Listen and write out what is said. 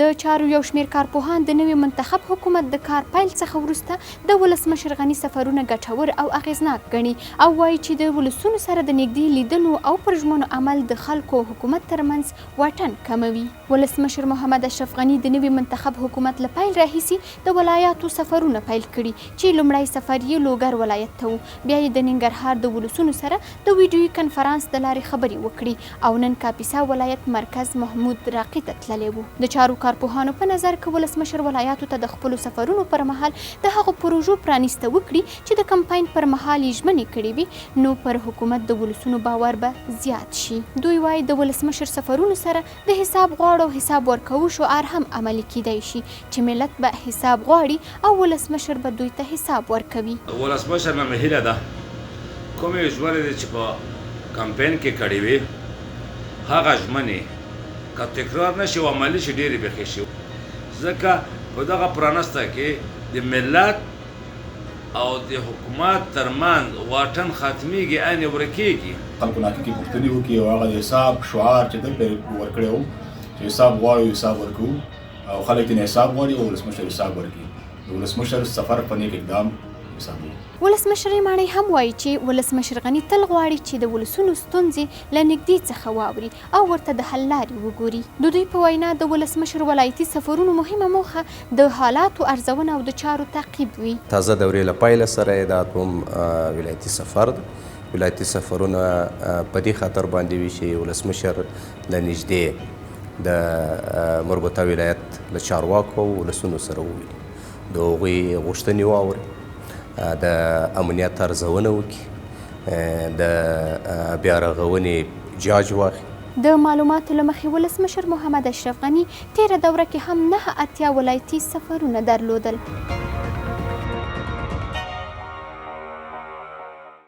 د چارو یو شمېر کارپوهان د نوي منتخب حکومت د کار پیل څخه وروسته د ولسمشر غني سفرونه ګټور او اغیزناک ګڼي او وایي چې د ولسونو سره د نږدې لیدلو او پر ژمنو عمل د خلکو او حکومت ترمنځ واټن کموي. ولسمشر محمد اشرف غني د نوي منتخب حکومت له پیل راهیسې د ولایاتو سفرونه پیل کړي چې لومړی سفر یې لوګر ولایت ته و، بیا یې د ننګرهار د ولسونو سره د ویډیویي کنفرانس د لارې خبرې وکړي او نن کاپیسا ولایت مرکز محمود راقي ته تللی و. د چارو کارپوهانو په نظر که ولسمشر ولایاتو ته د خپلو سفرونو پر مهال د هغو پروژو پرانیسته وکړي چې د کمپاین پر مهال یې ژمنې کړې وي نو پر حکومت د ولسونو باور به زیات شي. دوی وایي د ولسمشر سفرونو سره د حساب غواړو او حساب ورکوو شعار هم عملي کیدای شي چې ملت به حساب غواړي او ولسمشر به دوی ته حساب ورکوي. ولسمشر نه مې هیله ده کومې ژمنې دي چې په کمپاین کې کړې وي هغه ژمنې که تکرار نشي او عملي شي ډېرې بېخي شي، ځکه په دغه پرانسته کې د ملت او د حکومت ترمنځ واټن ختمیږي انې ورکېږي. خلکو نه حقیقي پوښتنې وکړي او هغه د حساب شعار چې دلته ورکړی و چې حساب غواړو حساب ورکوو او خلک ترې حساب غواړي او ولسمشر حساب ورکړي. د ولسمشر سفر په نیک اقدام حسابوي. ولسمشر ماڼۍ هم وایي چې ولسمشر غني تل غواړي چې د ولسونو ستونزې له نږدې څخه واوري او ورته د حل لارې وګوري. د دوی په وینا د ولسمشر ولایتي سفرونو مهمه موخه د حالاتو ارزونه او د چارو تعقیب وي. تازه دورې له پیله سره دا دوم ولایتي سفر ده. ولایتي سفرونه په دې خاطر باندې وي چې ولسمشر له نږدې د مربوطه ولایت له چارواکو او ولسونو سره وویني، د هغوی غوښتنې واوري، د امنیت ارزونه وکړي، د بیا رغونې جاج واخلي. د معلوماتو له مخې ولسمشر محمد اشرف غني تیره دوره کې هم 9 ولایتي سفرونه درلودل.